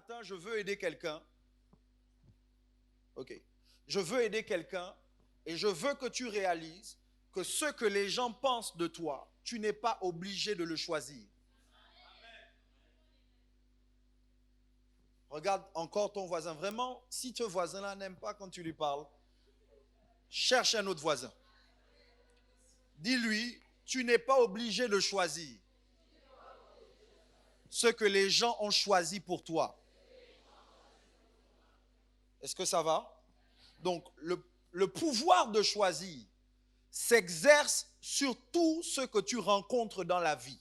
matin, je veux aider quelqu'un. Ok. Je veux aider quelqu'un et je veux que tu réalises que ce que les gens pensent de toi, tu n'es pas obligé de le choisir. Regarde encore ton voisin. Vraiment, si ce voisin-là n'aime pas quand tu lui parles, cherche un autre voisin. Dis-lui, tu n'es pas obligé de choisir ce que les gens ont choisi pour toi. Est-ce que ça va? Donc, le pouvoir de choisir s'exerce sur tout ce que tu rencontres dans la vie.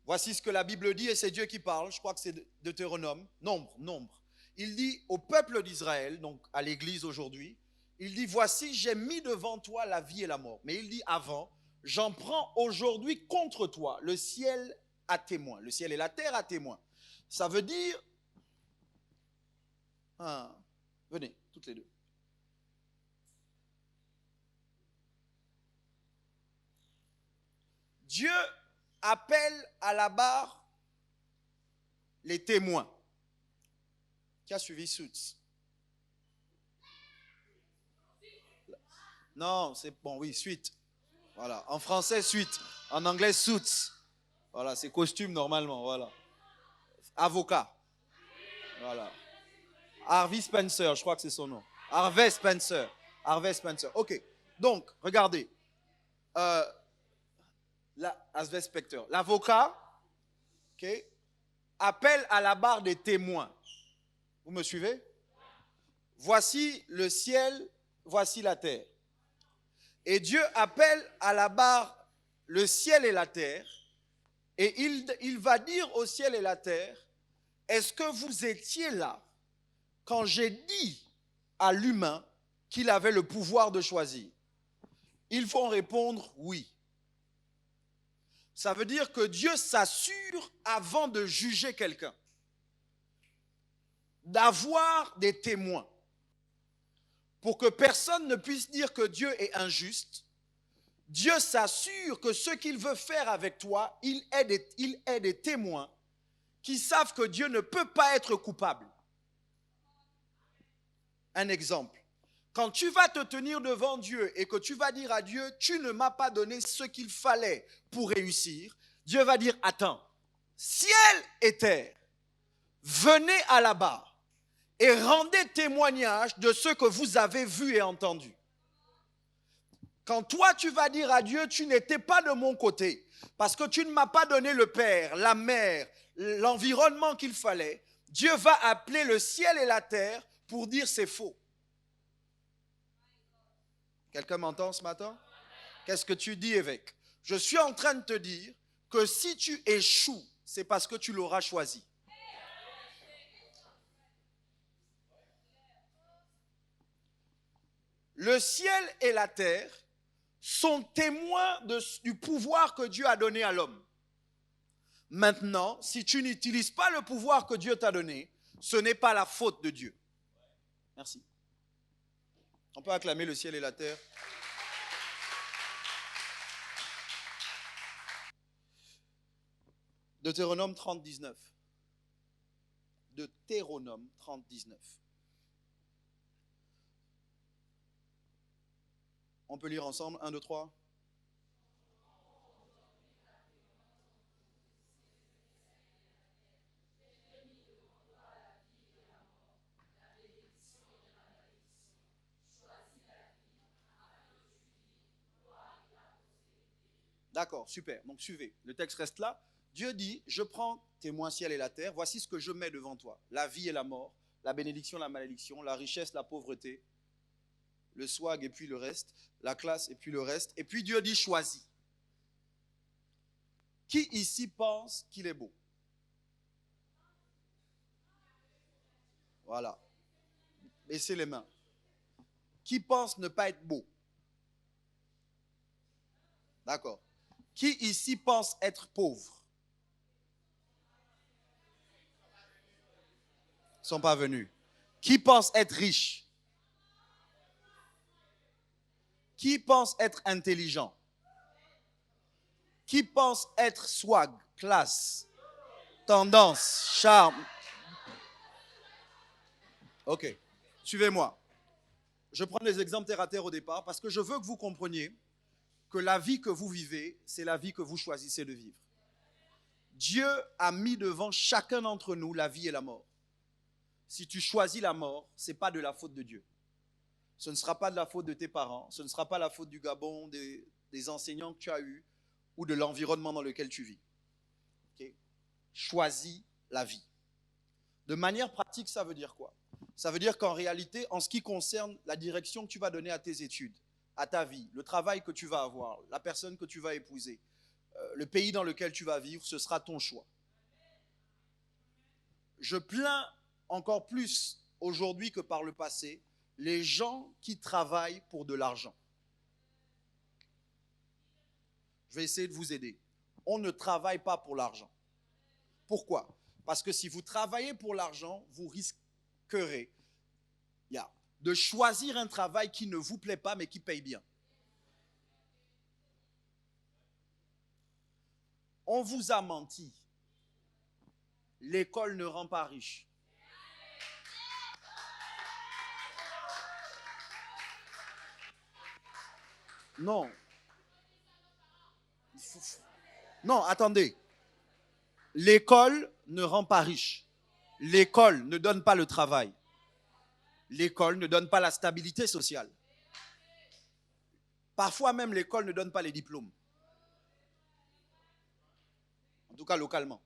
Voici ce que la Bible dit, et c'est Dieu qui parle. Je crois que c'est Deutéronome. Nombre. Il dit au peuple d'Israël, donc à l'église aujourd'hui, il dit, voici, j'ai mis devant toi la vie et la mort. Mais il dit avant, j'en prends aujourd'hui contre toi le ciel à témoin. Le ciel et la terre à témoin. Ça veut dire, venez, toutes les deux. Dieu appelle à la barre les témoins. Qui a suivi Suits? Non, c'est bon, oui, suite. Voilà, en français, suite. En anglais, suits. Voilà, c'est costume normalement, voilà. Avocat. Voilà. Harvey Spencer, je crois que c'est son nom. Harvey Spencer. Ok, donc, regardez. Harvey Specter. L'avocat, ok, appelle à la barre des témoins. Vous me suivez? Voici le ciel, voici la terre. Et Dieu appelle à la barre le ciel et la terre. Et il va dire au ciel et la terre, est-ce que vous étiez là quand j'ai dit à l'humain qu'il avait le pouvoir de choisir? Ils vont répondre oui. Ça veut dire que Dieu s'assure, avant de juger quelqu'un, d'avoir des témoins pour que personne ne puisse dire que Dieu est injuste. Dieu s'assure que ce qu'il veut faire avec toi, il est des témoins qui savent que Dieu ne peut pas être coupable. Un exemple. Quand tu vas te tenir devant Dieu et que tu vas dire à Dieu, tu ne m'as pas donné ce qu'il fallait pour réussir, Dieu va dire, attends, ciel et terre, venez à la barre et rendez témoignage de ce que vous avez vu et entendu. Quand toi tu vas dire à Dieu, tu n'étais pas de mon côté, parce que tu ne m'as pas donné le père, la mère, l'environnement qu'il fallait, Dieu va appeler le ciel et la terre pour dire c'est faux. Quelqu'un m'entend ce matin? Qu'est-ce que tu dis, évêque? Je suis en train de te dire que si tu échoues, c'est parce que tu l'auras choisi. Le ciel et la terre sont témoins du pouvoir que Dieu a donné à l'homme. Maintenant, si tu n'utilises pas le pouvoir que Dieu t'a donné, ce n'est pas la faute de Dieu. Merci. On peut acclamer le ciel et la terre. Deutéronome 30, 19. Deutéronome 30, 19. On peut lire ensemble, 1, 2, 3. D'accord, super. Donc suivez. Le texte reste là. Dieu dit, je prends témoin ciel et la terre. Voici ce que je mets devant toi. La vie et la mort, la bénédiction, la malédiction, la richesse, la pauvreté, le swag et puis le reste, la classe et puis le reste. Et puis Dieu dit, choisis. Qui ici pense qu'il est beau? Voilà. Baissez les mains. Qui pense ne pas être beau? D'accord. Qui ici pense être pauvre? Ils ne sont pas venus. Qui pense être riche? Qui pense être intelligent? Qui pense être swag, classe, tendance, charme? Ok, suivez-moi. Je prends des exemples terre à terre au départ parce que je veux que vous compreniez que la vie que vous vivez, c'est la vie que vous choisissez de vivre. Dieu a mis devant chacun d'entre nous la vie et la mort. Si tu choisis la mort, ce n'est pas de la faute de Dieu. Ce ne sera pas de la faute de tes parents, ce ne sera pas la faute du Gabon, des enseignants que tu as eus ou de l'environnement dans lequel tu vis. Okay? Choisis la vie. De manière pratique, ça veut dire quoi? Ça veut dire qu'en réalité, en ce qui concerne la direction que tu vas donner à tes études, à ta vie, le travail que tu vas avoir, la personne que tu vas épouser, le pays dans lequel tu vas vivre, ce sera ton choix. Je plains encore plus aujourd'hui que par le passé les gens qui travaillent pour de l'argent. Je vais essayer de vous aider. On ne travaille pas pour l'argent. Pourquoi? Parce que si vous travaillez pour l'argent, vous risquerez de choisir un travail qui ne vous plaît pas mais qui paye bien. On vous a menti. L'école ne rend pas riche. Non. Non, attendez. L'école ne rend pas riche. L'école ne donne pas le travail. L'école ne donne pas la stabilité sociale. Parfois même, l'école ne donne pas les diplômes. En tout cas, localement.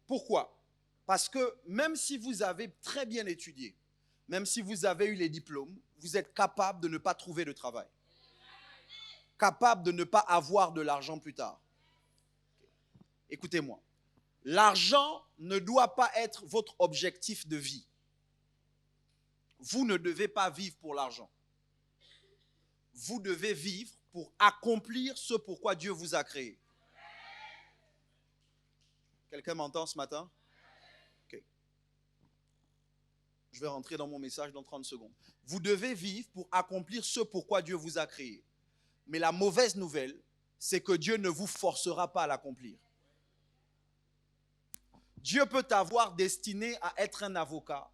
Pourquoi? Parce que même si vous avez très bien étudié, même si vous avez eu les diplômes, vous êtes capable de ne pas trouver de travail. Capable de ne pas avoir de l'argent plus tard. Écoutez-moi. L'argent ne doit pas être votre objectif de vie. Vous ne devez pas vivre pour l'argent. Vous devez vivre pour accomplir ce pourquoi Dieu vous a créé. Quelqu'un m'entend ce matin? Ok. Je vais rentrer dans mon message dans 30 secondes. Vous devez vivre pour accomplir ce pourquoi Dieu vous a créé. Mais la mauvaise nouvelle, c'est que Dieu ne vous forcera pas à l'accomplir. Dieu peut t'avoir destiné à être un avocat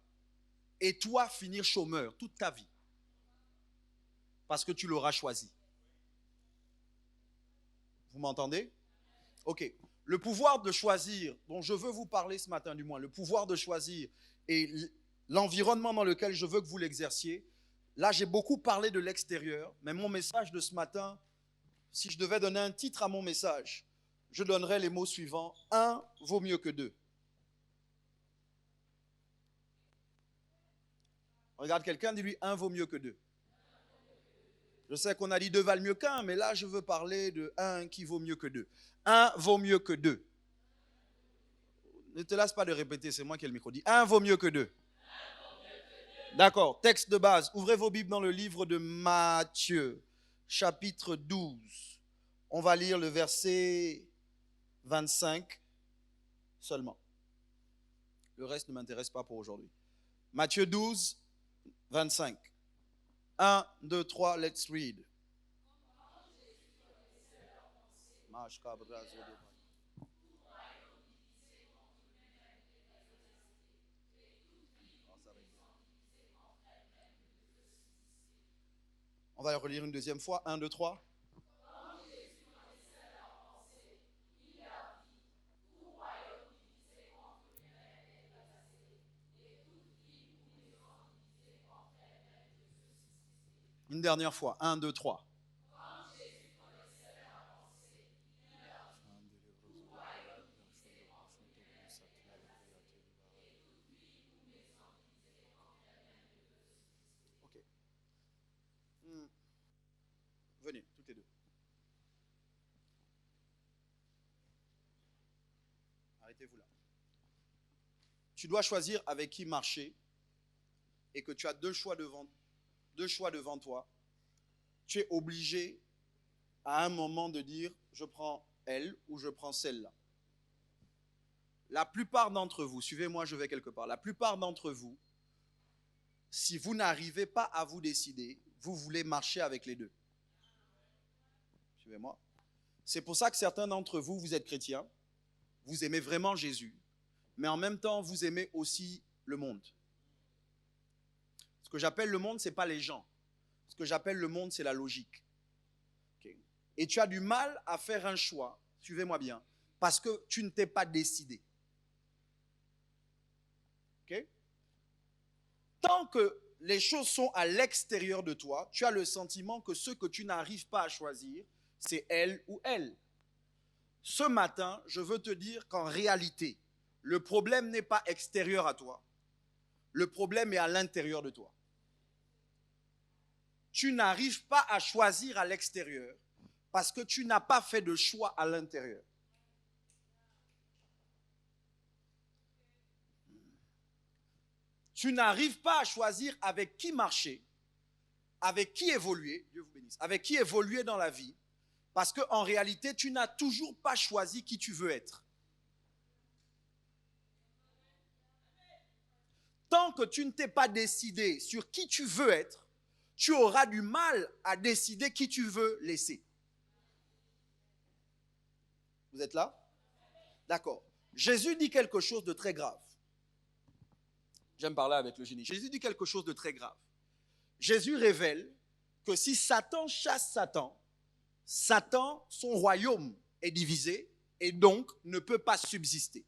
et toi finir chômeur toute ta vie. Parce que tu l'auras choisi. Vous m'entendez? Ok. Le pouvoir de choisir, dont je veux vous parler ce matin du moins, le pouvoir de choisir et l'environnement dans lequel je veux que vous l'exerciez. Là, j'ai beaucoup parlé de l'extérieur, mais mon message de ce matin, si je devais donner un titre à mon message, je donnerais les mots suivants. 1 vaut mieux que 2. Regarde quelqu'un, dis-lui 1 vaut mieux que 2. Je sais qu'on a dit 2 valent mieux qu'1, mais là, je veux parler de 1 qui vaut mieux que 2. 1 vaut mieux que 2. Ne te lasse pas de répéter, c'est moi qui ai le micro. Dis 1 vaut mieux que 2. D'accord, texte de base. Ouvrez vos Bibles dans le livre de Matthieu, chapitre 12. On va lire le verset 25 seulement. Le reste ne m'intéresse pas pour aujourd'hui. Matthieu 12, 25. 1, 2, 3, let's read. On va le relire une deuxième fois. 1, 2, 3. Une dernière fois. 1, 2, 3. Ok. Venez, toutes les deux. Arrêtez-vous là. Tu dois choisir avec qui marcher et que tu as deux choix devant toi. Tu es obligé à un moment de dire je prends elle ou je prends celle-là. La plupart d'entre vous, suivez-moi, je vais quelque part. La plupart d'entre vous, si vous n'arrivez pas à vous décider, vous voulez marcher avec les deux. Suivez-moi. C'est pour ça que certains d'entre vous, vous êtes chrétiens, vous aimez vraiment Jésus, mais en même temps, vous aimez aussi le monde. Ce que j'appelle le monde, ce n'est pas les gens. Ce que j'appelle le monde, c'est la logique. Okay. Et tu as du mal à faire un choix, suivez-moi bien, parce que tu ne t'es pas décidé. Okay. Tant que les choses sont à l'extérieur de toi, tu as le sentiment que ce que tu n'arrives pas à choisir, c'est elle ou elle. Ce matin, je veux te dire qu'en réalité, le problème n'est pas extérieur à toi. Le problème est à l'intérieur de toi. Tu n'arrives pas à choisir à l'extérieur parce que tu n'as pas fait de choix à l'intérieur. Tu n'arrives pas à choisir avec qui marcher, avec qui évoluer, Dieu vous bénisse, avec qui évoluer dans la vie, parce qu'en réalité, tu n'as toujours pas choisi qui tu veux être. Tant que tu ne t'es pas décidé sur qui tu veux être, tu auras du mal à décider qui tu veux laisser. Vous êtes là? D'accord. Jésus dit quelque chose de très grave. J'aime parler avec le génie. Jésus dit quelque chose de très grave. Jésus révèle que si Satan chasse Satan, Satan, son royaume est divisé et donc ne peut pas subsister.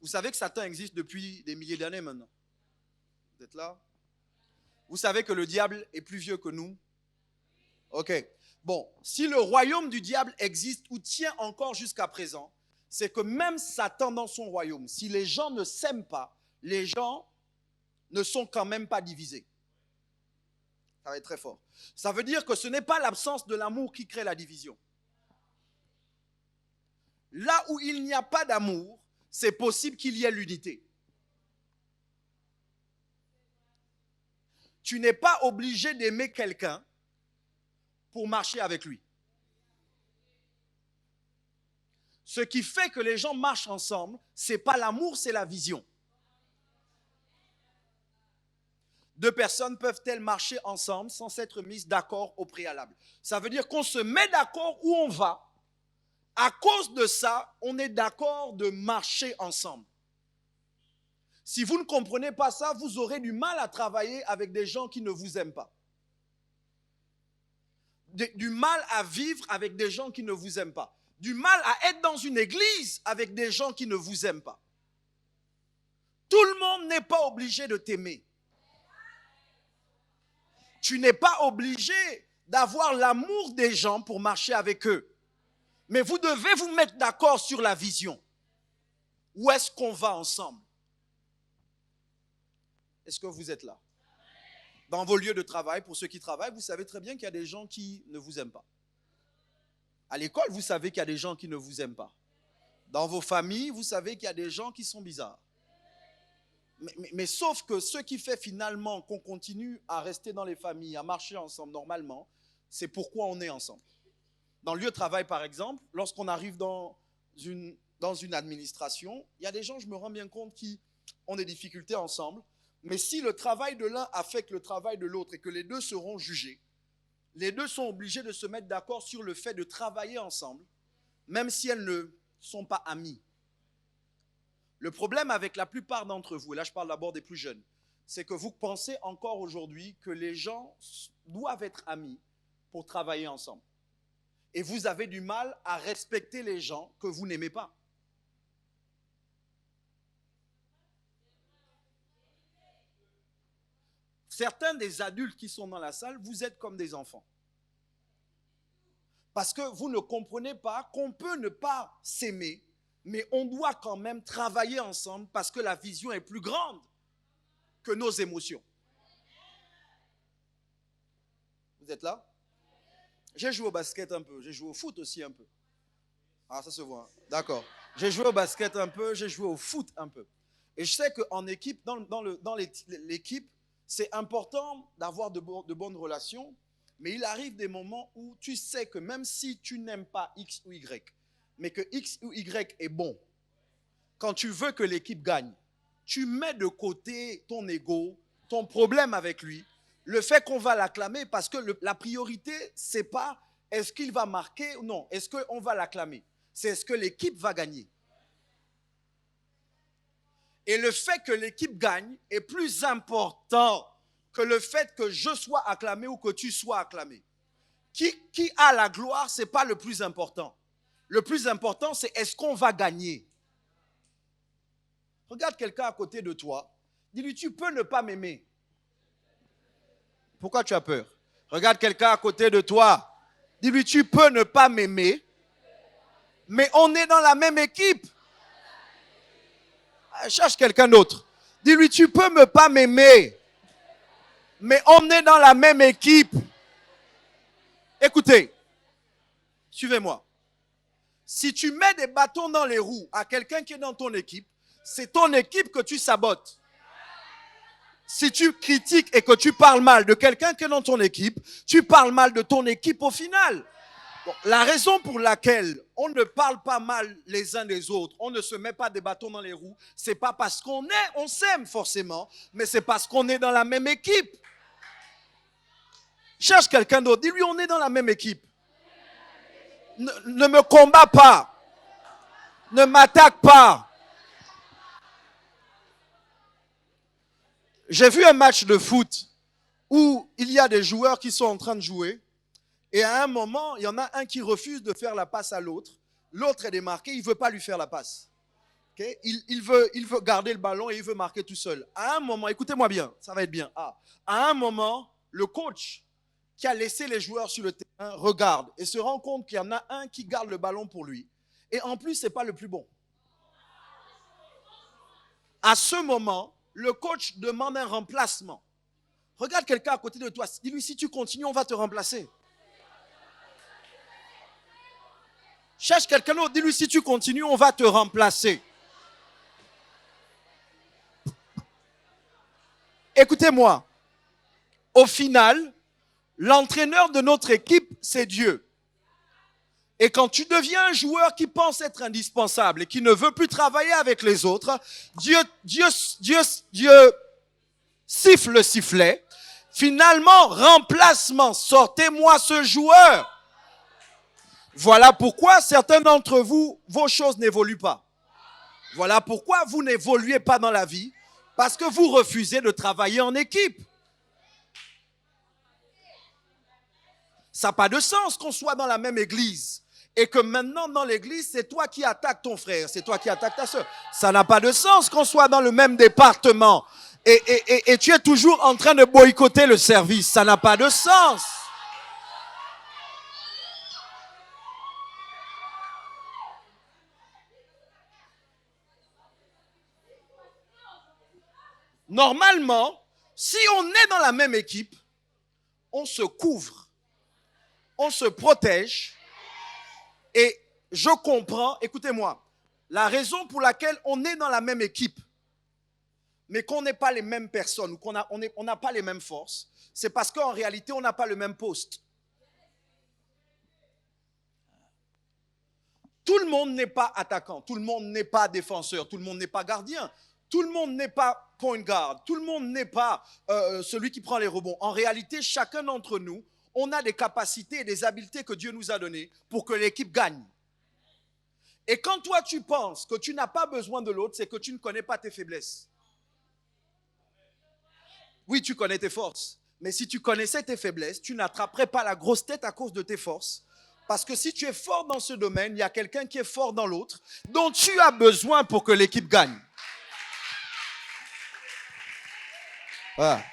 Vous savez que Satan existe depuis des milliers d'années maintenant. Vous êtes là? Vous savez que le diable est plus vieux que nous? Ok. Bon, si le royaume du diable existe ou tient encore jusqu'à présent, c'est que même Satan dans son royaume, si les gens ne s'aiment pas, les gens ne sont quand même pas divisés. Ça va être très fort. Ça veut dire que ce n'est pas l'absence de l'amour qui crée la division. Là où il n'y a pas d'amour, c'est possible qu'il y ait l'unité. Tu n'es pas obligé d'aimer quelqu'un pour marcher avec lui. Ce qui fait que les gens marchent ensemble, ce n'est pas l'amour, c'est la vision. Deux personnes peuvent-elles marcher ensemble sans s'être mises d'accord au préalable? Ça veut dire qu'on se met d'accord où on va. À cause de ça, on est d'accord de marcher ensemble. Si vous ne comprenez pas ça, vous aurez du mal à travailler avec des gens qui ne vous aiment pas. Du mal à vivre avec des gens qui ne vous aiment pas. Du mal à être dans une église avec des gens qui ne vous aiment pas. Tout le monde n'est pas obligé de t'aimer. Tu n'es pas obligé d'avoir l'amour des gens pour marcher avec eux. Mais vous devez vous mettre d'accord sur la vision. Où est-ce qu'on va ensemble? Est-ce que vous êtes là? Dans vos lieux de travail, pour ceux qui travaillent, vous savez très bien qu'il y a des gens qui ne vous aiment pas. À l'école, vous savez qu'il y a des gens qui ne vous aiment pas. Dans vos familles, vous savez qu'il y a des gens qui sont bizarres. Mais sauf que ce qui fait finalement qu'on continue à rester dans les familles, à marcher ensemble normalement, c'est pourquoi on est ensemble. Dans le lieu de travail, par exemple, lorsqu'on arrive dans une administration, il y a des gens, je me rends bien compte, qui ont des difficultés ensemble. Mais si le travail de l'un affecte le travail de l'autre et que les deux seront jugés, les deux sont obligés de se mettre d'accord sur le fait de travailler ensemble, même si elles ne sont pas amies. Le problème avec la plupart d'entre vous, et là je parle d'abord des plus jeunes, c'est que vous pensez encore aujourd'hui que les gens doivent être amis pour travailler ensemble. Et vous avez du mal à respecter les gens que vous n'aimez pas. Certains des adultes qui sont dans la salle, vous êtes comme des enfants. Parce que vous ne comprenez pas qu'on peut ne pas s'aimer, mais on doit quand même travailler ensemble parce que la vision est plus grande que nos émotions. Vous êtes là? J'ai joué au basket un peu, j'ai joué au foot aussi un peu. Ah, ça se voit. D'accord. J'ai joué au basket un peu, j'ai joué au foot un peu. Et je sais qu'en équipe, dans l'équipe, c'est important d'avoir de bonnes relations, mais il arrive des moments où tu sais que même si tu n'aimes pas X ou Y, mais que X ou Y est bon, quand tu veux que l'équipe gagne, tu mets de côté ton ego, ton problème avec lui, le fait qu'on va l'acclamer, parce que la priorité, c'est pas est-ce qu'il va marquer ou non, est-ce qu'on va l'acclamer, c'est est-ce que l'équipe va gagner. Et le fait que l'équipe gagne est plus important que le fait que je sois acclamé ou que tu sois acclamé. Qui a la gloire, ce n'est pas le plus important. Le plus important, c'est est-ce qu'on va gagner. Regarde quelqu'un à côté de toi. Dis-lui, tu peux ne pas m'aimer. Pourquoi tu as peur? Regarde quelqu'un à côté de toi. Dis-lui, tu peux ne pas m'aimer, mais on est dans la même équipe. Cherche quelqu'un d'autre. Dis-lui, tu peux ne pas m'aimer, mais on est dans la même équipe. Écoutez, suivez-moi. Si tu mets des bâtons dans les roues à quelqu'un qui est dans ton équipe, c'est ton équipe que tu sabotes. Si tu critiques et que tu parles mal de quelqu'un qui est dans ton équipe, tu parles mal de ton équipe au final. Bon, la raison pour laquelle on ne parle pas mal les uns des autres, on ne se met pas des bâtons dans les roues, c'est pas parce on s'aime forcément, mais c'est parce qu'on est dans la même équipe. Cherche quelqu'un d'autre, dis-lui on est dans la même équipe. Ne me combats pas. Ne m'attaque pas. J'ai vu un match de foot où il y a des joueurs qui sont en train de jouer et à un moment, il y en a un qui refuse de faire la passe à l'autre. L'autre est démarqué, il ne veut pas lui faire la passe. Okay? Il veut garder le ballon et il veut marquer tout seul. À un moment, écoutez-moi bien, ça va être bien. À un moment, le coach qui a laissé les joueurs sur le terrain regarde et se rend compte qu'il y en a un qui garde le ballon pour lui. Et en plus, ce n'est pas le plus bon. À ce moment, le coach demande un remplacement. Regarde quelqu'un à côté de toi. Dis-lui, si tu continues, on va te remplacer. Cherche quelqu'un d'autre. Dis-lui, si tu continues, on va te remplacer. Écoutez-moi. Au final, l'entraîneur de notre équipe, c'est Dieu. Et quand tu deviens un joueur qui pense être indispensable et qui ne veut plus travailler avec les autres, Dieu siffle le sifflet. Finalement, remplacement, sortez-moi ce joueur. Voilà pourquoi certains d'entre vous, vos choses n'évoluent pas. Voilà pourquoi vous n'évoluez pas dans la vie, parce que vous refusez de travailler en équipe. Ça n'a pas de sens qu'on soit dans la même église et que maintenant dans l'église, c'est toi qui attaques ton frère, c'est toi qui attaques ta soeur. Ça n'a pas de sens qu'on soit dans le même département et tu es toujours en train de boycotter le service. Ça n'a pas de sens. Normalement, si on est dans la même équipe, on se couvre, on se protège. Et je comprends, écoutez-moi, la raison pour laquelle on est dans la même équipe, mais qu'on n'est pas les mêmes personnes, ou qu'on n'a pas les mêmes forces, c'est parce qu'en réalité, on n'a pas le même poste. Tout le monde n'est pas attaquant, tout le monde n'est pas défenseur, tout le monde n'est pas gardien, tout le monde n'est pas point guard, tout le monde n'est pas celui qui prend les rebonds. En réalité, chacun d'entre nous, on a des capacités et des habiletés que Dieu nous a données pour que l'équipe gagne. Et quand toi tu penses que tu n'as pas besoin de l'autre, c'est que tu ne connais pas tes faiblesses. Oui, tu connais tes forces, mais si tu connaissais tes faiblesses, tu n'attraperais pas la grosse tête à cause de tes forces. Parce que si tu es fort dans ce domaine, il y a quelqu'un qui est fort dans l'autre, dont tu as besoin pour que l'équipe gagne. Voilà.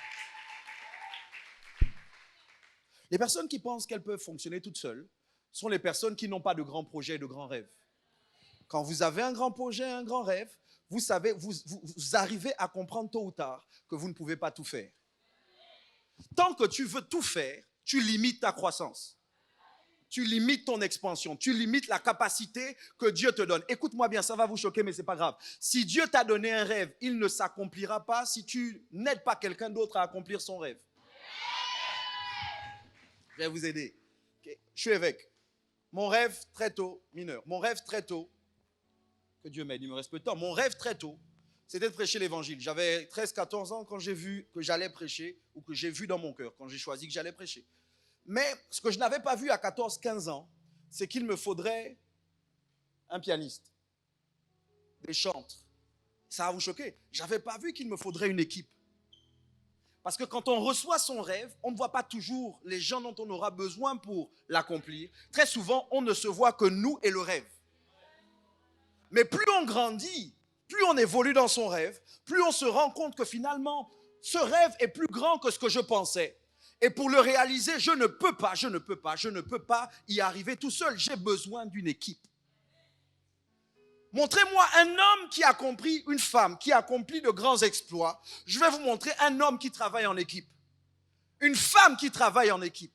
Les personnes qui pensent qu'elles peuvent fonctionner toutes seules sont les personnes qui n'ont pas de grands projets et de grands rêves. Quand vous avez un grand projet, un grand rêve, vous savez, vous arrivez à comprendre tôt ou tard que vous ne pouvez pas tout faire. Tant que tu veux tout faire, tu limites ta croissance. Tu limites ton expansion. Tu limites la capacité que Dieu te donne. Écoute-moi bien, ça va vous choquer, mais ce n'est pas grave. Si Dieu t'a donné un rêve, il ne s'accomplira pas si tu n'aides pas quelqu'un d'autre à accomplir son rêve. Je vais vous aider. Okay. Je suis évêque. Mon rêve très tôt, mineur, mon rêve très tôt, que Dieu m'aide, il me reste peu de temps, mon rêve très tôt, c'était de prêcher l'évangile. J'avais 13-14 ans quand j'ai vu que j'allais prêcher, ou que j'ai vu dans mon cœur, quand j'ai choisi que j'allais prêcher. Mais ce que je n'avais pas vu à 14-15 ans, c'est qu'il me faudrait un pianiste, des chantres, Ça va vous choquer. Je n'avais pas vu qu'il me faudrait une équipe. Parce que quand on reçoit son rêve, on ne voit pas toujours les gens dont on aura besoin pour l'accomplir. Très souvent, on ne se voit que nous et le rêve. Mais plus on grandit, plus on évolue dans son rêve, plus on se rend compte que finalement, ce rêve est plus grand que ce que je pensais. Et pour le réaliser, je ne peux pas y arriver tout seul. J'ai besoin d'une équipe. Montrez-moi un homme qui a accompli, une femme qui a accompli de grands exploits. Je vais vous montrer un homme qui travaille en équipe. Une femme qui travaille en équipe.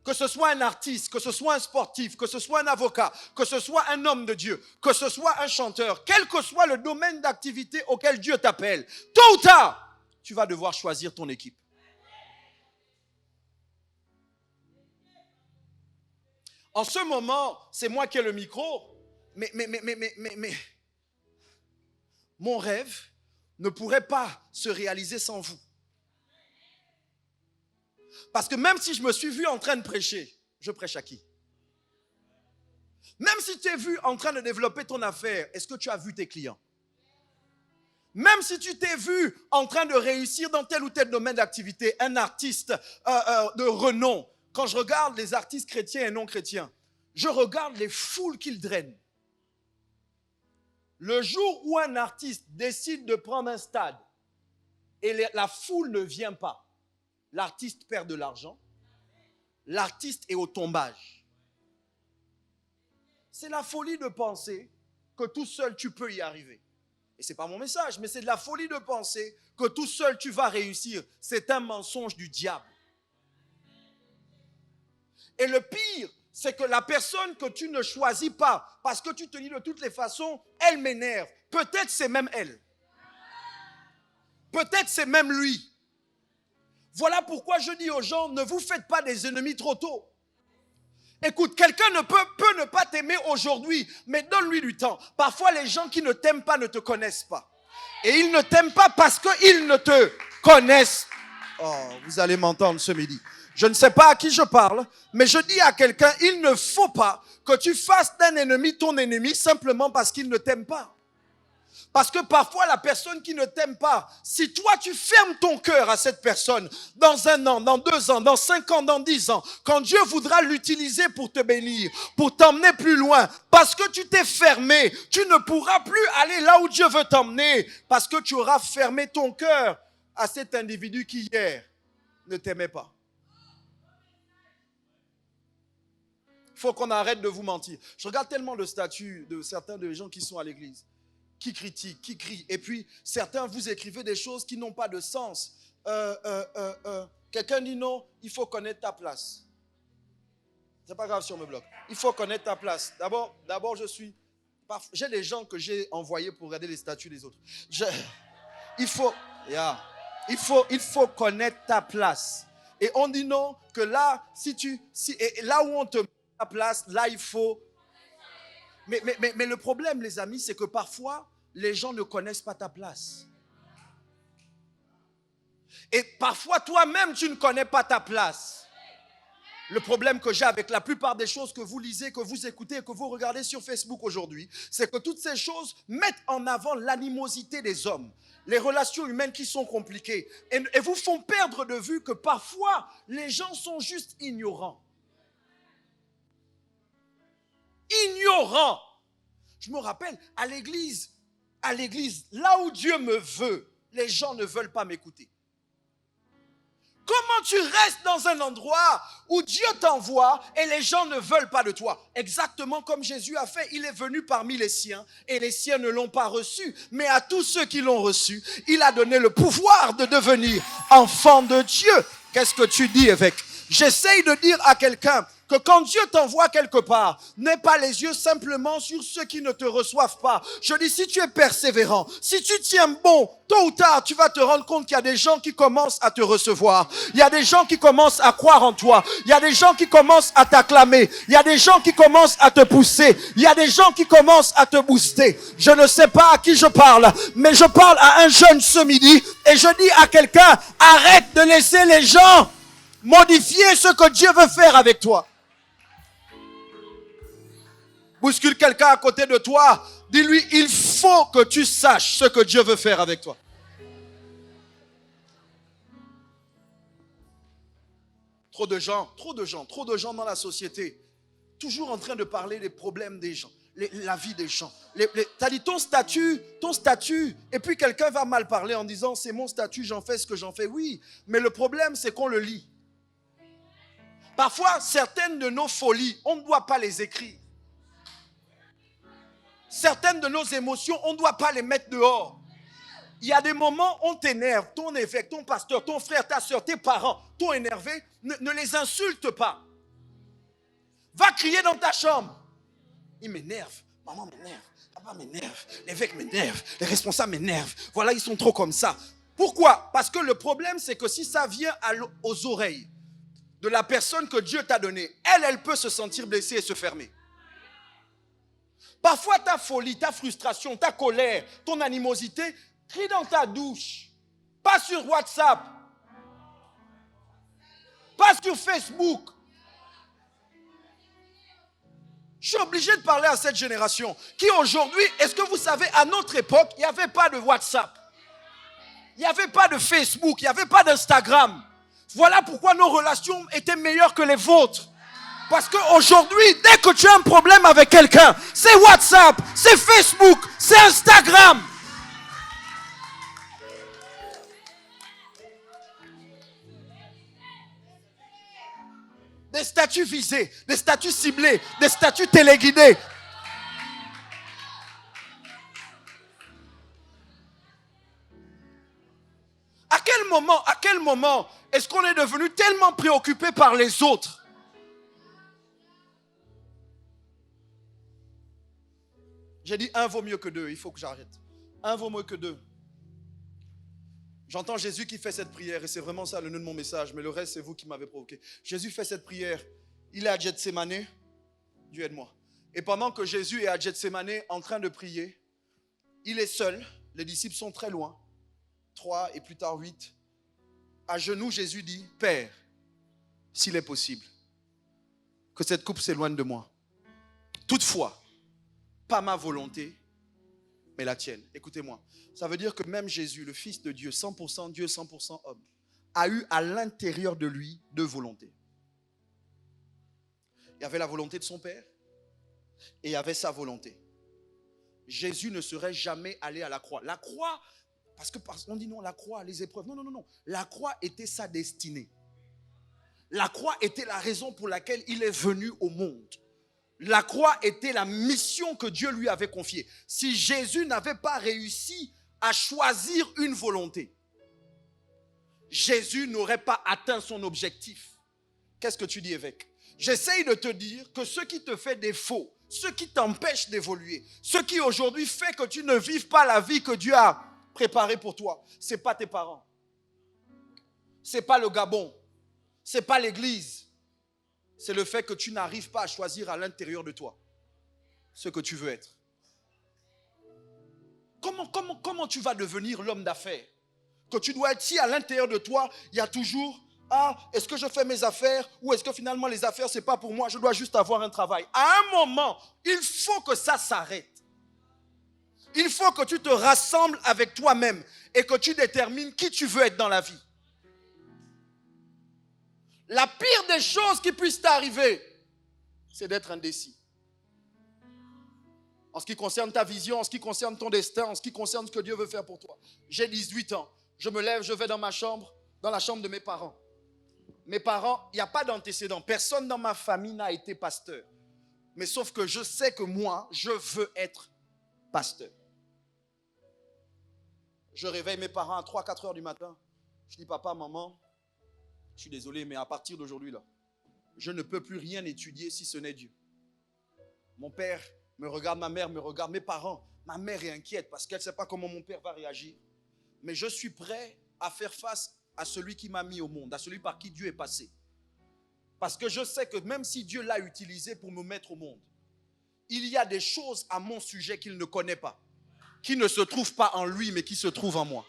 Que ce soit un artiste, que ce soit un sportif, que ce soit un avocat, que ce soit un homme de Dieu, que ce soit un chanteur, quel que soit le domaine d'activité auquel Dieu t'appelle, tôt ou tard, tu vas devoir choisir ton équipe. En ce moment, c'est moi qui ai le micro, mais mon rêve ne pourrait pas se réaliser sans vous. Parce que même si je me suis vu en train de prêcher, je prêche à qui? Même si tu es vu en train de développer ton affaire, est-ce que tu as vu tes clients? Même si tu t'es vu en train de réussir dans tel ou tel domaine d'activité, un artiste de renom, quand je regarde les artistes chrétiens et non chrétiens, je regarde les foules qu'ils drainent. Le jour où un artiste décide de prendre un stade et la foule ne vient pas, l'artiste perd de l'argent, l'artiste est au tombage. C'est la folie de penser que tout seul tu peux y arriver. Et ce n'est pas mon message, mais c'est de la folie de penser que tout seul tu vas réussir. C'est un mensonge du diable. Et le pire, c'est que la personne que tu ne choisis pas, parce que tu te dis de toutes les façons, elle m'énerve. Peut-être c'est même elle. Peut-être c'est même lui. Voilà pourquoi je dis aux gens, ne vous faites pas des ennemis trop tôt. Écoute, quelqu'un peut ne pas t'aimer aujourd'hui, mais donne-lui du temps. Parfois, les gens qui ne t'aiment pas ne te connaissent pas. Et ils ne t'aiment pas parce qu'ils ne te connaissent. Oh, vous allez m'entendre ce midi. Je ne sais pas à qui je parle, mais je dis à quelqu'un, il ne faut pas que tu fasses d'un ennemi ton ennemi simplement parce qu'il ne t'aime pas. Parce que parfois, la personne qui ne t'aime pas, si toi, tu fermes ton cœur à cette personne, dans 1 an, dans 2 ans, dans 5 ans, dans 10 ans, quand Dieu voudra l'utiliser pour te bénir, pour t'emmener plus loin, parce que tu t'es fermé, tu ne pourras plus aller là où Dieu veut t'emmener, parce que tu auras fermé ton cœur à cet individu qui hier ne t'aimait pas. Il faut qu'on arrête de vous mentir. Je regarde tellement le statut de certains des gens qui sont à l'église, qui critiquent, qui crient. Et puis, certains, vous écrivez des choses qui n'ont pas de sens. Quelqu'un dit non, il faut connaître ta place. C'est pas grave si on me bloque. Il faut connaître ta place. D'abord, j'ai des gens que j'ai envoyés pour regarder les statuts des autres. Il faut connaître ta place. Et on dit non, que là, là où on te met ta place, là, il faut... Mais le problème, les amis, c'est que parfois, les gens ne connaissent pas ta place. Et parfois, toi-même, tu ne connais pas ta place. Le problème que j'ai avec la plupart des choses que vous lisez, que vous écoutez et que vous regardez sur Facebook aujourd'hui, c'est que toutes ces choses mettent en avant l'animosité des hommes, les relations humaines qui sont compliquées, et vous font perdre de vue que parfois, les gens sont juste ignorants. Ignorant. Je me rappelle, à l'église, là où Dieu me veut, les gens ne veulent pas m'écouter. Comment tu restes dans un endroit où Dieu t'envoie et les gens ne veulent pas de toi? Exactement comme Jésus a fait. Il est venu parmi les siens et les siens ne l'ont pas reçu. Mais à tous ceux qui l'ont reçu, il a donné le pouvoir de devenir enfants de Dieu. Qu'est-ce que tu dis, évêque? J'essaye de dire à quelqu'un que quand Dieu t'envoie quelque part, n'aie pas les yeux simplement sur ceux qui ne te reçoivent pas. Je dis, si tu es persévérant, si tu tiens bon, tôt ou tard, tu vas te rendre compte qu'il y a des gens qui commencent à te recevoir. Il y a des gens qui commencent à croire en toi. Il y a des gens qui commencent à t'acclamer. Il y a des gens qui commencent à te pousser. Il y a des gens qui commencent à te booster. Je ne sais pas à qui je parle, mais je parle à un jeune ce midi et je dis à quelqu'un, arrête de laisser les gens modifier ce que Dieu veut faire avec toi. Bouscule quelqu'un à côté de toi. Dis-lui, il faut que tu saches ce que Dieu veut faire avec toi. Trop de gens dans la société, toujours en train de parler des problèmes des gens, la vie des gens. T'as dit ton statut, et puis quelqu'un va mal parler en disant c'est mon statut, j'en fais ce que j'en fais. Oui, mais le problème c'est qu'on le lit. Parfois, certaines de nos folies, on ne doit pas les écrire. Certaines de nos émotions, on ne doit pas les mettre dehors. Il y a des moments où on t'énerve, ton évêque, ton pasteur, ton frère, ta soeur, tes parents t'ont énervé, ne les insulte pas. Va crier dans ta chambre. Il m'énerve, maman m'énerve, papa m'énerve, l'évêque m'énerve, les responsables m'énervent. Voilà, ils sont trop comme ça. Pourquoi? Parce que le problème, c'est que si ça vient aux oreilles de la personne que Dieu t'a donnée, elle peut se sentir blessée et se fermer. Parfois, ta folie, ta frustration, ta colère, ton animosité, crie dans ta douche, pas sur WhatsApp, pas sur Facebook. Je suis obligé de parler à cette génération qui aujourd'hui, est-ce que vous savez, à notre époque, il n'y avait pas de WhatsApp, il n'y avait pas de Facebook, il n'y avait pas d'Instagram. Voilà pourquoi nos relations étaient meilleures que les vôtres. Parce qu'aujourd'hui, dès que tu as un problème avec quelqu'un, c'est WhatsApp, c'est Facebook, c'est Instagram. Des statuts visés, des statuts ciblés, des statuts téléguidés. À quel moment est-ce qu'on est devenu tellement préoccupé par les autres? J'ai dit un vaut mieux que deux, il faut que j'arrête. Un vaut mieux que deux. J'entends Jésus qui fait cette prière et c'est vraiment ça le nœud de mon message, mais le reste c'est vous qui m'avez provoqué. Jésus fait cette prière, il est à Gethsémané, Dieu aide-moi. Et pendant que Jésus est à Gethsémané en train de prier, il est seul, les disciples sont très loin, 3 et plus tard 8. À genoux, Jésus dit, Père, s'il est possible, que cette coupe s'éloigne de moi. Toutefois, pas ma volonté, mais la tienne. Écoutez-moi, ça veut dire que même Jésus, le Fils de Dieu, 100% Dieu, 100% homme, a eu à l'intérieur de lui deux volontés. Il y avait la volonté de son Père et il y avait sa volonté. Jésus ne serait jamais allé à la croix. La croix, parce qu'on dit non, la croix, les épreuves. Non. La croix était sa destinée. La croix était la raison pour laquelle il est venu au monde. La croix était la mission que Dieu lui avait confiée. Si Jésus n'avait pas réussi à choisir une volonté, Jésus n'aurait pas atteint son objectif. Qu'est-ce que tu dis, évêque? J'essaye de te dire que ce qui te fait défaut, ce qui t'empêche d'évoluer, ce qui aujourd'hui fait que tu ne vives pas la vie que Dieu a préparée pour toi, ce n'est pas tes parents, ce n'est pas le Gabon, ce n'est pas l'église. C'est le fait que tu n'arrives pas à choisir à l'intérieur de toi ce que tu veux être. Comment tu vas devenir l'homme d'affaires? Que tu dois être si à l'intérieur de toi, il y a toujours, est-ce que je fais mes affaires ou est-ce que finalement les affaires, ce n'est pas pour moi, je dois juste avoir un travail. À un moment, il faut que ça s'arrête. Il faut que tu te rassembles avec toi-même et que tu détermines qui tu veux être dans la vie. La pire des choses qui puissent t'arriver, c'est d'être indécis. En ce qui concerne ta vision, en ce qui concerne ton destin, en ce qui concerne ce que Dieu veut faire pour toi. J'ai 18 ans, je me lève, je vais dans ma chambre, dans la chambre de mes parents. Mes parents, il n'y a pas d'antécédent. Personne dans ma famille n'a été pasteur. Mais sauf que je sais que moi, je veux être pasteur. Je réveille mes parents à 3-4 heures du matin. Je dis, papa, maman, je suis désolé, mais à partir d'aujourd'hui, là, je ne peux plus rien étudier si ce n'est Dieu. Mon père me regarde, ma mère me regarde, mes parents. Ma mère est inquiète parce qu'elle ne sait pas comment mon père va réagir. Mais je suis prêt à faire face à celui qui m'a mis au monde, à celui par qui Dieu est passé. Parce que je sais que même si Dieu l'a utilisé pour me mettre au monde, il y a des choses à mon sujet qu'il ne connaît pas, qui ne se trouvent pas en lui, mais qui se trouvent en moi.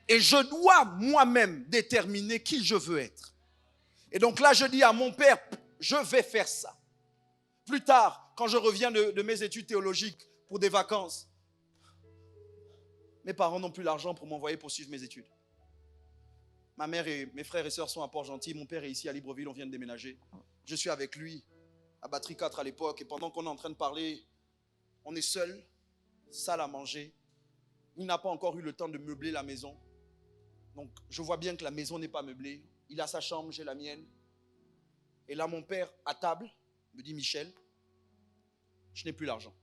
Et je dois moi-même déterminer qui je veux être. Et donc là, je dis à mon père, je vais faire ça. Plus tard, quand je reviens de mes études théologiques pour des vacances, Mes parents n'ont plus l'argent pour m'envoyer poursuivre mes études. Ma mère et mes frères et sœurs sont à Port-Gentil. Mon père est ici à Libreville, on vient de déménager. Je suis avec lui à Batterie 4 à l'époque. Et pendant qu'on est en train de parler, on est seul, salle à manger. Il n'a pas encore eu le temps de meubler la maison. Donc je vois bien que la maison n'est pas meublée. Il a sa chambre, j'ai la mienne. Et là, mon père, à table, me dit: Michel, je n'ai plus l'argent.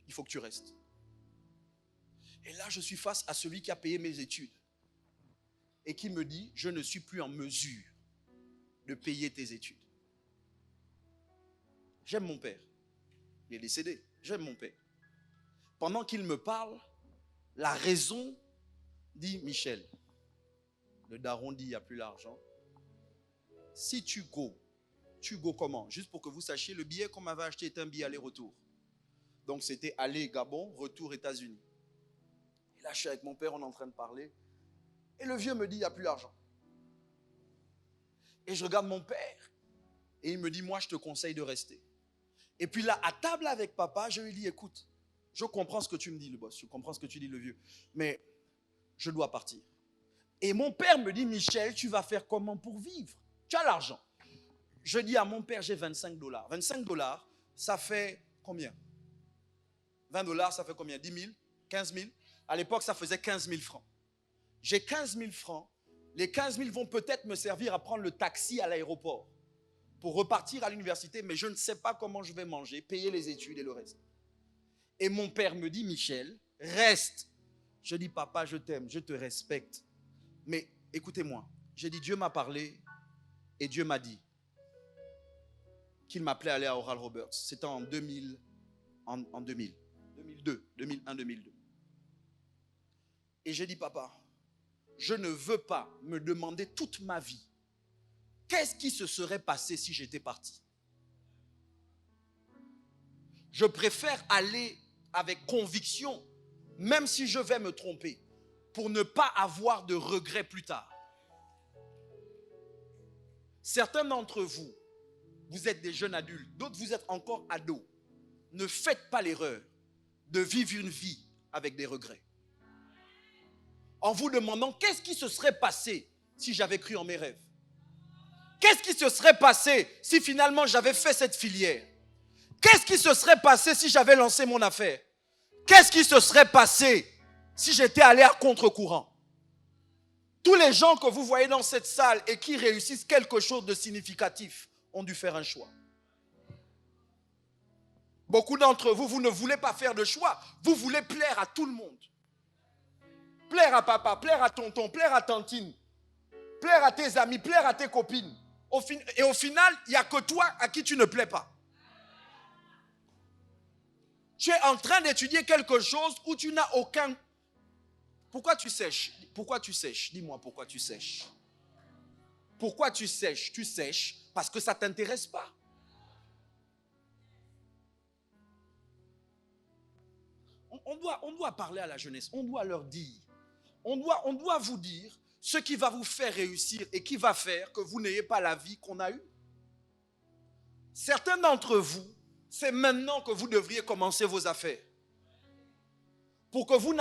Il faut que tu restes. Et là, je suis face à celui qui a payé mes études et qui me dit: je ne suis plus en mesure de payer tes études. J'aime mon père. Il est décédé. J'aime mon père. Pendant qu'il me parle, la raison dit: Michel, le daron dit: il n'y a plus l'argent. Si tu go comment? Juste pour que vous sachiez, le billet qu'on m'avait acheté était un billet aller-retour. Donc c'était aller Gabon, retour États-Unis. Et là, je suis avec mon père, on est en train de parler. Et le vieux me dit: il n'y a plus l'argent. Et je regarde mon père. Et il me dit: moi, je te conseille de rester. Et puis là, à table avec papa, je lui dis: écoute, je comprends ce que tu me dis, le boss. Je comprends ce que tu dis, le vieux. Mais je dois partir. Et mon père me dit: Michel, tu vas faire comment pour vivre? Tu as l'argent. Je dis à mon père: j'ai 25 $. 25 $, ça fait combien? 20 $, ça fait combien? 10 000? 15 000? À l'époque, ça faisait 15 000 francs. J'ai 15 000 francs. Les 15 000 vont peut-être me servir à prendre le taxi à l'aéroport pour repartir à l'université, mais je ne sais pas comment je vais manger, payer les études et le reste. Et mon père me dit: Michel, reste. Je dis: papa, je t'aime, je te respecte. Mais écoutez-moi, j'ai dit: Dieu m'a parlé et Dieu m'a dit qu'il m'appelait à aller à Oral Roberts. C'était en 2000, en 2000, 2002, 2001, 2002. Et j'ai dit: papa, je ne veux pas me demander toute ma vie qu'est-ce qui se serait passé si j'étais parti. Je préfère aller avec conviction, même si je vais me tromper, pour ne pas avoir de regrets plus tard. Certains d'entre vous, vous êtes des jeunes adultes, d'autres vous êtes encore ados. Ne faites pas l'erreur de vivre une vie avec des regrets. En vous demandant qu'est-ce qui se serait passé si j'avais cru en mes rêves. Qu'est-ce qui se serait passé si finalement j'avais fait cette filière? Qu'est-ce qui se serait passé si j'avais lancé mon affaire? Qu'est-ce qui se serait passé si j'étais allé à contre-courant? Tous les gens que vous voyez dans cette salle et qui réussissent quelque chose de significatif ont dû faire un choix. Beaucoup d'entre vous, vous ne voulez pas faire de choix. Vous voulez plaire à tout le monde. Plaire à papa, plaire à tonton, plaire à tantine, plaire à tes amis, plaire à tes copines. Et au final, il n'y a que toi à qui tu ne plais pas. Tu es en train d'étudier quelque chose où tu n'as aucun... Pourquoi tu sèches? Pourquoi tu sèches? Dis-moi pourquoi tu sèches. Pourquoi tu sèches? Tu sèches parce que ça ne t'intéresse pas. On doit parler à la jeunesse. On doit leur dire. On doit vous dire ce qui va vous faire réussir et qui va faire que vous n'ayez pas la vie qu'on a eue. Certains d'entre vous, c'est maintenant que vous devriez commencer vos affaires. Pour que vous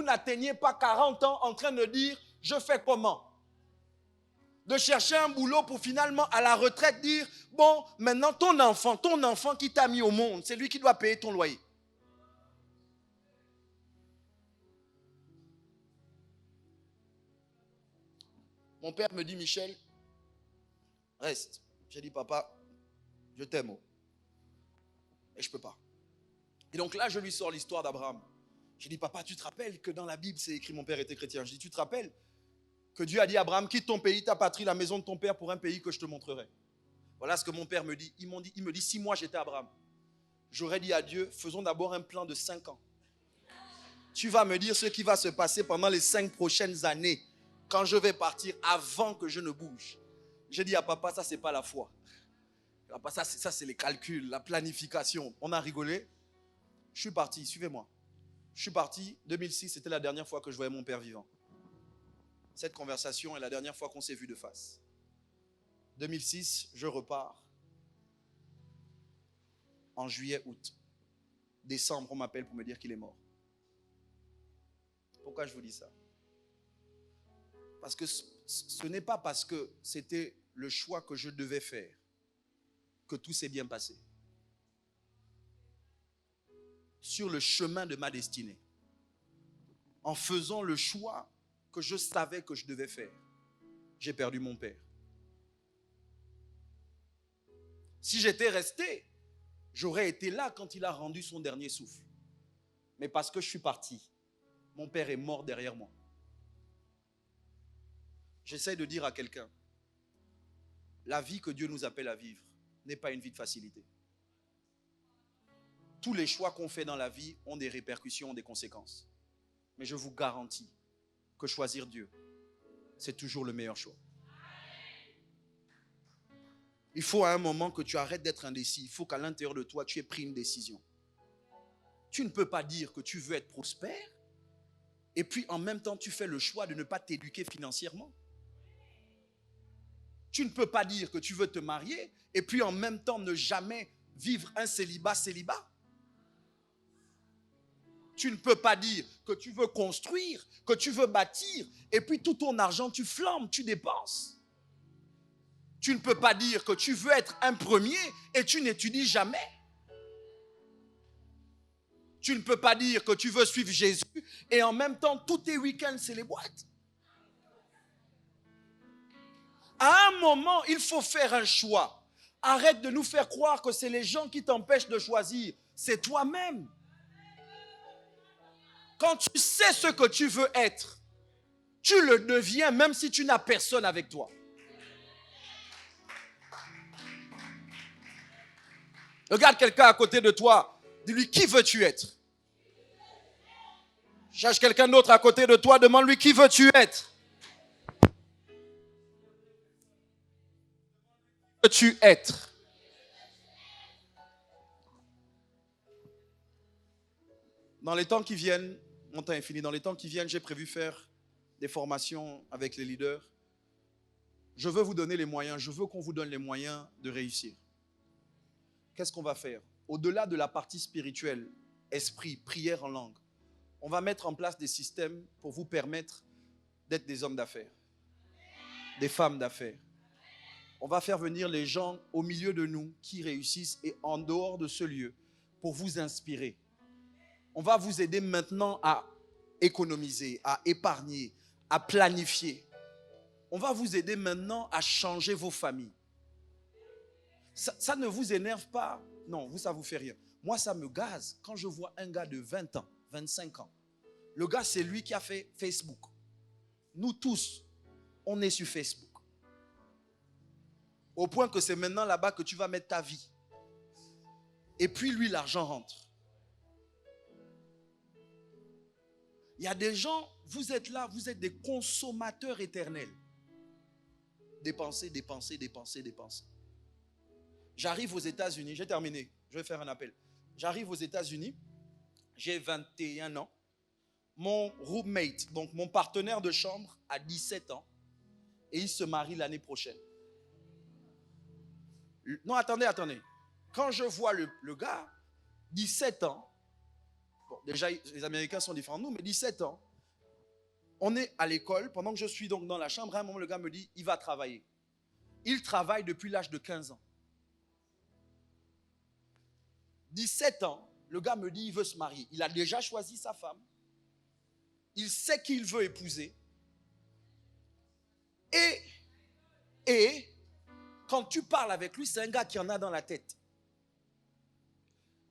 n'atteigniez pas 40 ans en train de dire: je fais comment? De chercher un boulot pour finalement à la retraite dire: bon, maintenant ton enfant qui t'a mis au monde, c'est lui qui doit payer ton loyer. Mon père me dit: Michel, reste. J'ai dit: papa, je t'aime. Et je ne peux pas. Et donc là, je lui sors l'histoire d'Abraham. J'ai dit: papa, tu te rappelles que dans la Bible, c'est écrit, mon père était chrétien. Je dis: tu te rappelles que Dieu a dit à Abraham: quitte ton pays, ta patrie, la maison de ton père pour un pays que je te montrerai. Voilà ce que mon père me dit. Il me dit: si moi j'étais Abraham, j'aurais dit à Dieu: faisons d'abord un plan de 5 ans. Tu vas me dire ce qui va se passer pendant les 5 prochaines années, quand je vais partir, avant que je ne bouge. J'ai dit à papa: ça c'est pas la foi. Papa, ça c'est les calculs, la planification. On a rigolé. Je suis parti, suivez-moi. Je suis parti, 2006, c'était la dernière fois que je voyais mon père vivant. Cette conversation est la dernière fois qu'on s'est vu de face. 2006, je repars. En juillet, août. Décembre, on m'appelle pour me dire qu'il est mort. Pourquoi je vous dis ça? Parce que ce n'est pas parce que c'était le choix que je devais faire que tout s'est bien passé. Sur le chemin de ma destinée, en faisant le choix que je savais que je devais faire, j'ai perdu mon père. Si j'étais resté, j'aurais été là quand il a rendu son dernier souffle. Mais parce que je suis parti, mon père est mort derrière moi. J'essaie de dire à quelqu'un, la vie que Dieu nous appelle à vivre n'est pas une vie de facilité. Tous les choix qu'on fait dans la vie ont des répercussions, ont des conséquences. Mais je vous garantis que choisir Dieu, c'est toujours le meilleur choix. Il faut à un moment que tu arrêtes d'être indécis. Il faut qu'à l'intérieur de toi, tu aies pris une décision. Tu ne peux pas dire que tu veux être prospère et puis en même temps, tu fais le choix de ne pas t'éduquer financièrement. Tu ne peux pas dire que tu veux te marier et puis en même temps ne jamais vivre un célibat. Tu ne peux pas dire que tu veux construire, que tu veux bâtir et puis tout ton argent, tu flambes, tu dépenses. Tu ne peux pas dire que tu veux être un premier et tu n'étudies jamais. Tu ne peux pas dire que tu veux suivre Jésus et en même temps, tous tes week-ends, c'est les boîtes. À un moment, il faut faire un choix. Arrête de nous faire croire que c'est les gens qui t'empêchent de choisir. C'est toi-même. Quand tu sais ce que tu veux être, tu le deviens même si tu n'as personne avec toi. Regarde quelqu'un à côté de toi. Dis-lui, qui veux-tu être? Cherche quelqu'un d'autre à côté de toi. Demande-lui, qui veux-tu être? Veux-tu être? Dans les temps qui viennent, mon temps est fini. Dans les temps qui viennent, j'ai prévu faire des formations avec les leaders. Je veux vous donner les moyens. Je veux qu'on vous donne les moyens de réussir. Qu'est-ce qu'on va faire? Au-delà de la partie spirituelle, esprit, prière en langue, on va mettre en place des systèmes pour vous permettre d'être des hommes d'affaires, des femmes d'affaires. On va faire venir les gens au milieu de nous qui réussissent et en dehors de ce lieu pour vous inspirer. On va vous aider maintenant à économiser, à épargner, à planifier. On va vous aider maintenant à changer vos familles. Ça ne vous énerve pas? Non, vous, ça ne vous fait rien. Moi, ça me gaze quand je vois un gars de 20 ans, 25 ans. Le gars, c'est lui qui a fait Facebook. Nous tous, on est sur Facebook. Au point que c'est maintenant là-bas que tu vas mettre ta vie. Et puis lui, l'argent rentre. Il y a des gens, vous êtes là, vous êtes des consommateurs éternels. Dépensez, dépensez, dépensez, dépensez. J'arrive aux États-Unis, j'ai terminé, je vais faire un appel. J'arrive aux États-Unis, j'ai 21 ans. Mon roommate, donc mon partenaire de chambre, a 17 ans et il se marie l'année prochaine. Non, attendez. Quand je vois le gars, 17 ans, bon, déjà les Américains sont différents de nous, mais 17 ans, on est à l'école, pendant que je suis donc dans la chambre, à un moment le gars me dit, il va travailler. Il travaille depuis l'âge de 15 ans. 17 ans, le gars me dit, il veut se marier. Il a déjà choisi sa femme. Il sait qu'il veut épouser. Et quand tu parles avec lui, c'est un gars qui en a dans la tête.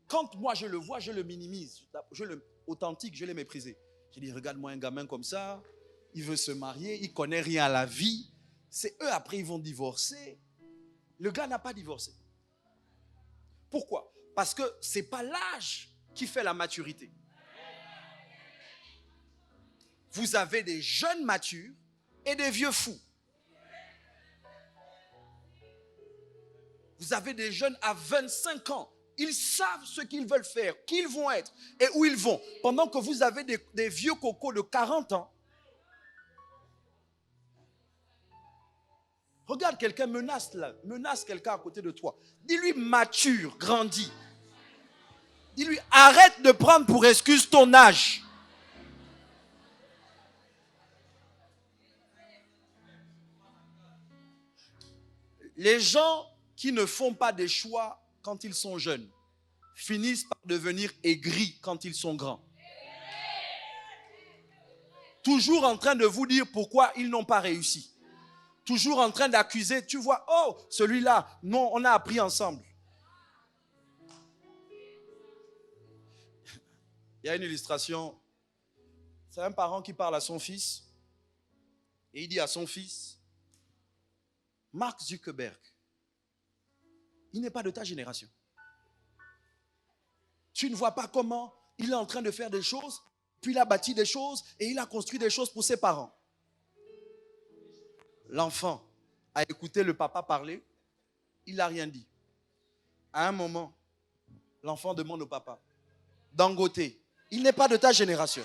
Quand moi je le vois, je le minimise. Authentique, je l'ai méprisé. J'ai dit, regarde-moi un gamin comme ça, il veut se marier, il ne connaît rien à la vie. C'est eux après, ils vont divorcer. Le gars n'a pas divorcé. Pourquoi? Parce que ce n'est pas l'âge qui fait la maturité. Vous avez des jeunes matures et des vieux fous. Vous avez des jeunes à 25 ans. Ils savent ce qu'ils veulent faire, qui ils vont être et où ils vont. Pendant que vous avez des vieux cocos de 40 ans. Regarde quelqu'un, menace quelqu'un à côté de toi. Dis-lui mature, grandis. Dis-lui arrête de prendre pour excuse ton âge. Les gens qui ne font pas des choix quand ils sont jeunes finissent par devenir aigris quand ils sont grands. Toujours en train de vous dire pourquoi ils n'ont pas réussi. Toujours en train d'accuser. Tu vois, oh, celui-là, non, on a appris ensemble. Il y a une illustration. C'est un parent qui parle à son fils. Et il dit à son fils, Mark Zuckerberg, il n'est pas de ta génération. Tu ne vois pas comment il est en train de faire des choses, puis il a bâti des choses et il a construit des choses pour ses parents. L'enfant a écouté le papa parler, il n'a rien dit. À un moment, l'enfant demande au papa, Dangote, il n'est pas de ta génération.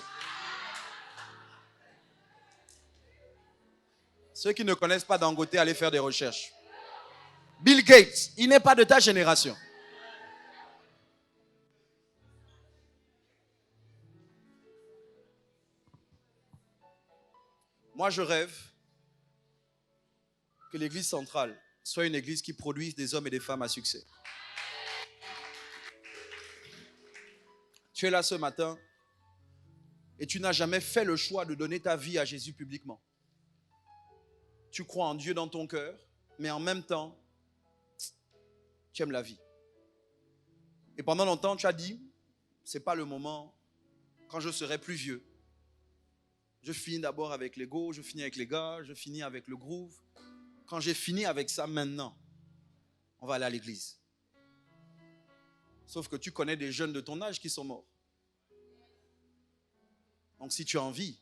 Ceux qui ne connaissent pas Dangote, allez faire des recherches. Bill Gates, il n'est pas de ta génération. Moi, je rêve que l'église centrale soit une église qui produise des hommes et des femmes à succès. Tu es là ce matin et tu n'as jamais fait le choix de donner ta vie à Jésus publiquement. Tu crois en Dieu dans ton cœur, mais en même temps, tu aimes la vie. Et pendant longtemps, tu as dit, ce n'est pas le moment, quand je serai plus vieux. Je finis d'abord avec l'ego, je finis avec les gars, je finis avec le groove. Quand j'ai fini avec ça, maintenant, on va aller à l'église. Sauf que tu connais des jeunes de ton âge qui sont morts. Donc si tu as envie,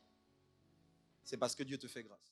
c'est parce que Dieu te fait grâce.